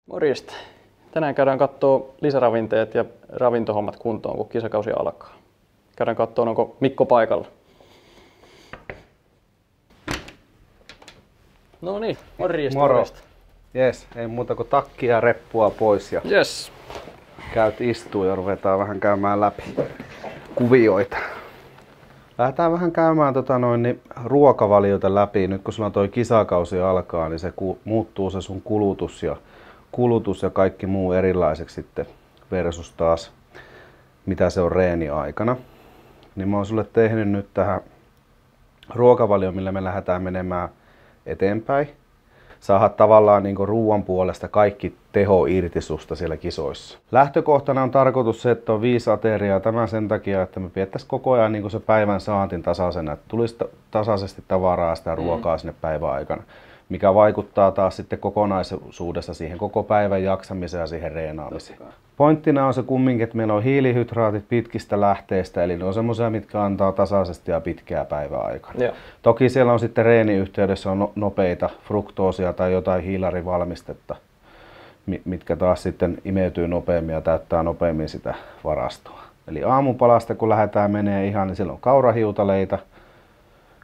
Morjesta. Tänään käydään kattoo lisäravinteet ja ravintohommat kuntoon, kun kisakausi alkaa. Käydään kattoo, onko Mikko paikalla. No niin, morjesta. Moro. Morjesta. Jes, ei muuta kuin takkia ja reppua pois ja Yes. käyt istuu ja ruvetaan vähän käymään läpi kuvioita. Lähdetään vähän käymään ruokavaliota läpi. Nyt kun sulla toi kisakausi alkaa, niin se muuttuu se sun kulutus ja kaikki muu erilaiseksi sitten versus taas mitä se on reeni aikana. Niin mä oon sulle tehnyt nyt tähän ruokavalioon, millä me lähdetään menemään eteenpäin. Saada tavallaan niin ruoan puolesta kaikki teho irti susta siellä kisoissa. Lähtökohtana on tarkoitus se, että on 5 ateriaa. Tämän sen takia, että me pidettäisiin koko ajan niin se päivän saantin tasaisena, että tulisi tasaisesti tavaraa sitä ruokaa sinne päivän aikana, mikä vaikuttaa taas sitten kokonaisuudessa siihen koko päivän jaksamiseen ja siihen reenaamiseen. Pointtina on se kumminkin, että meillä on hiilihydraatit pitkistä lähteistä, eli ne on semmoisia, mitkä antaa tasaisesti ja pitkää päivän aikana. Joo. Toki siellä on sitten reeniyhteydessä on nopeita fruktoosia tai jotain hiilarivalmistetta, mitkä taas sitten imeytyy nopeammin ja täyttää nopeammin sitä varastoa. Eli aamupalasta kun lähdetään menee ihan, niin siellä on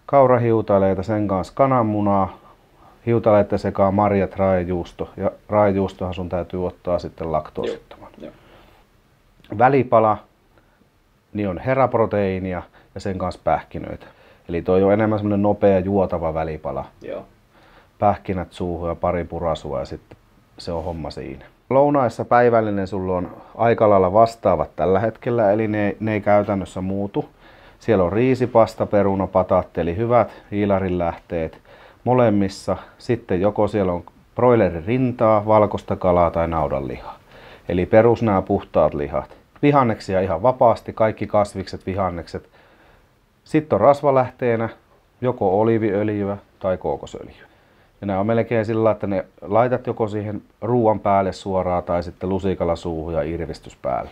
kaurahiutaleita, sen kanssa kananmunaa, hiutaleiden sekaan marjat, raajajuusto. Ja raajajuustohan sun täytyy ottaa sitten laktoosittoman. Joo. Välipala, niin on heraproteiinia ja sen kanssa pähkinöitä. Eli toi on enemmän semmonen nopea juotava välipala. Joo. Pähkinät suuhun ja pari purasua ja sitten se on homma siinä. Lounaissa päivällinen sulla on aika lailla vastaavat tällä hetkellä, eli ne ei käytännössä muutu. Siellä on riisipasta, peruna, pataatti, eli hyvät hiilarin lähteet molemmissa. Sitten joko siellä on broilerin rintaa, valkoista kalaa tai naudanlihaa. Eli perus nämä puhtaat lihat. Vihanneksia ihan vapaasti, kaikki kasvikset, vihannekset. Sitten on rasvalähteenä joko oliiviöljyä tai kookosöljyä. Ja nämä on melkein sillä, että ne laitat joko siihen ruoan päälle suoraan tai sitten lusikalla suuhun ja irvistys päälle.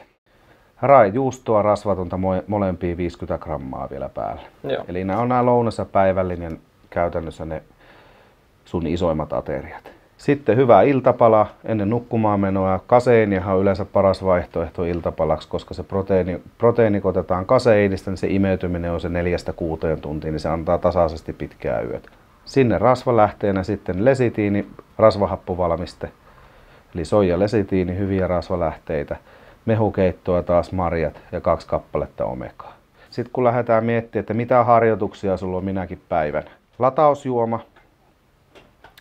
Raajajuustoa rasvatonta molempia 50 grammaa vielä päälle. Joo. Eli nämä on nämä lounas- ja päivällinen käytännössä ne sun isoimmat ateriat. Sitten hyvä iltapala ennen nukkumaan menoa. Kaseinihan on yleensä paras vaihtoehto iltapalaksi, koska se proteiini kun otetaan kaseinista, niin se imeytyminen on se 4-6 tuntia, niin se antaa tasaisesti pitkää yötä. Sinne rasvalähteenä sitten lesitiini, rasvahappovalmiste, eli soijalesitiini, hyviä rasvalähteitä, mehukeittoa taas marjat ja 2 kappaletta omegaa. Sitten kun lähdetään miettimään, että mitä harjoituksia sulla on minäkin päivänä. Latausjuoma,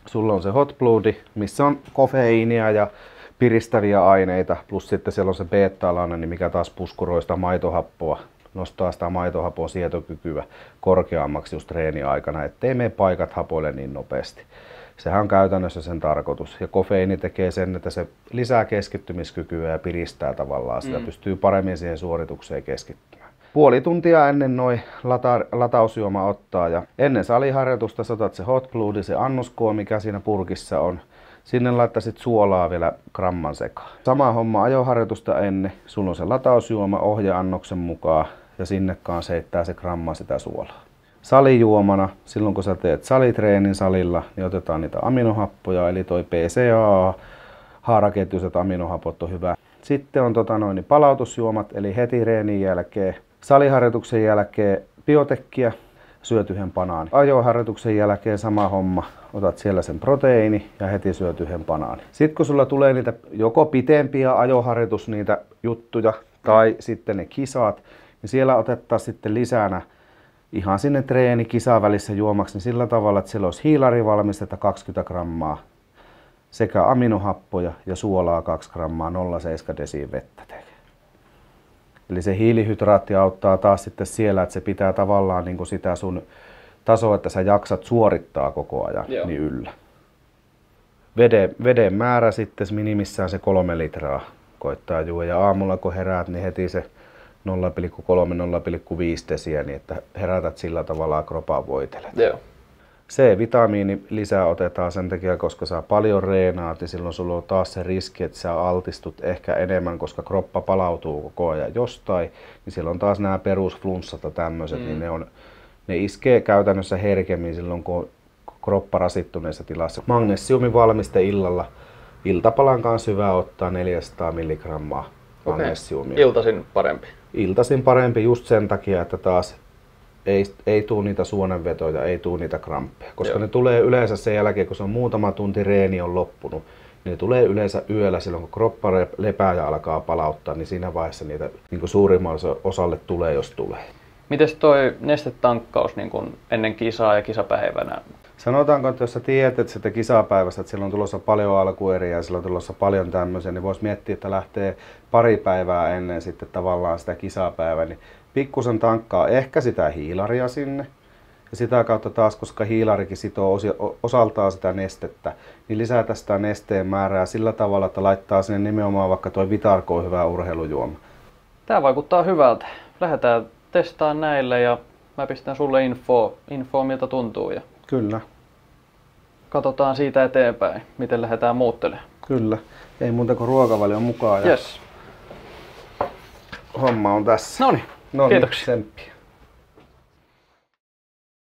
sulla on se hot bloodi, missä on kofeiinia ja piristäviä aineita, plus sitten siellä on se beta-alane, niin mikä taas puskuroi sitä maitohappoa, nostaa sitä maitohapon sietokykyä korkeammaksi just treeni-aikana, ettei mene paikat hapoille niin nopeasti. Sehän on käytännössä sen tarkoitus. Ja kofeiini tekee sen, että se lisää keskittymiskykyä ja piristää tavallaan sitä, pystyy paremmin siihen suoritukseen keskittymään. Puoli tuntia ennen noi latausjuoma ottaa ja ennen saliharjoitusta otat se hot bloodi, se annoskoo, mikä siinä purkissa on. Sinne laittaisit suolaa vielä gramman sekaan. Sama homma ajoharjoitusta ennen. Sulla on se latausjuoma ohjeannoksen mukaan ja sinne kanssa heittää se gramma sitä suolaa. Salijuomana, silloin kun sä teet salitreenin salilla, niin otetaan niitä aminohappoja, eli toi PCA, haaraketjuiset aminohapot on hyvä. Sitten on palautusjuomat, eli heti reenin jälkeen, saliharjoituksen jälkeen biotekkiä, syöt 1 banaanin. Ajoharjoituksen jälkeen sama homma, otat siellä sen proteiini ja heti syöt 1 banaanin. Sitten kun sulla tulee niitä joko pitempiä niitä juttuja tai sitten ne kisat, niin siellä otetaan sitten lisänä ihan sinne kisan välissä juomaksi niin sillä tavalla, että siellä olisi hiilarivalmistetta 20 grammaa sekä aminohappoja ja suolaa 2 grammaa 0,7 desiin vettä tekee. Eli se hiilihydraatti auttaa taas sitten siellä, että se pitää tavallaan niin kuin sitä sun tasoa, että sä jaksat suorittaa koko ajan niin yllä. Veden määrä sitten minimissään se 3 litraa koittaa juoda ja aamulla kun heräät, niin heti se 0,3-0,5 desiä, niin että herätät sillä tavalla kropaa voitelet. Joo. C-vitamiini lisää otetaan sen takia, koska sä paljon reenaat ja silloin sulla on taas se riski, että sä altistut ehkä enemmän, koska kroppa palautuu koko ajan jostain. Niin siellä on taas nämä perusflunssat ja tämmöiset, niin ne iskee käytännössä herkemmin silloin, kun on kroppa rasittuneessa tilassa. Magnesiumivalmiste illalla Iltapalan kanssa hyvä ottaa 400 milligrammaa magnesiumia. Iltaisin parempi. Iltaisin parempi just sen takia, että taas ei tule niitä suonenvetoja, ei tule niitä kramppeja. Koska Joo. ne tulee yleensä sen jälkeen, kun se on muutama tunti reeni on loppunut, niin ne tulee yleensä yöllä silloin, kun kroppa lepää ja alkaa palauttaa, niin siinä vaiheessa niitä niin suurimmalle osalle tulee, jos tulee. Mites toi nestetankkaus niin kun ennen kisaa ja kisapäivänä? Sanotaanko, että jos sä tiedät sitä kisapäivästä, että siellä on tulossa paljon alkueriä ja siellä on tulossa paljon tämmöisiä, niin voisi miettiä, että lähtee pari päivää ennen sitten tavallaan sitä kisapäivää, niin pikkusen tankkaa ehkä sitä hiilaria sinne. Ja sitä kautta taas, koska hiilarikin sitoo osaltaan sitä nestettä, niin lisätä sitä nesteen määrää sillä tavalla, että laittaa sinne nimenomaan vaikka toi Vitargo on hyvä urheilujuoma. Tää vaikuttaa hyvältä. Lähdetään testaamaan näille ja mä pistän sulle infoa miltä tuntuu ja Kyllä, katsotaan siitä eteenpäin, miten lähdetään muuttelemaan. kyllä. Ei muuta kuin ruokavalion mukaan ja Yes. homma on tässä. Noniin, No niin, kiitoksia. tsemppiä.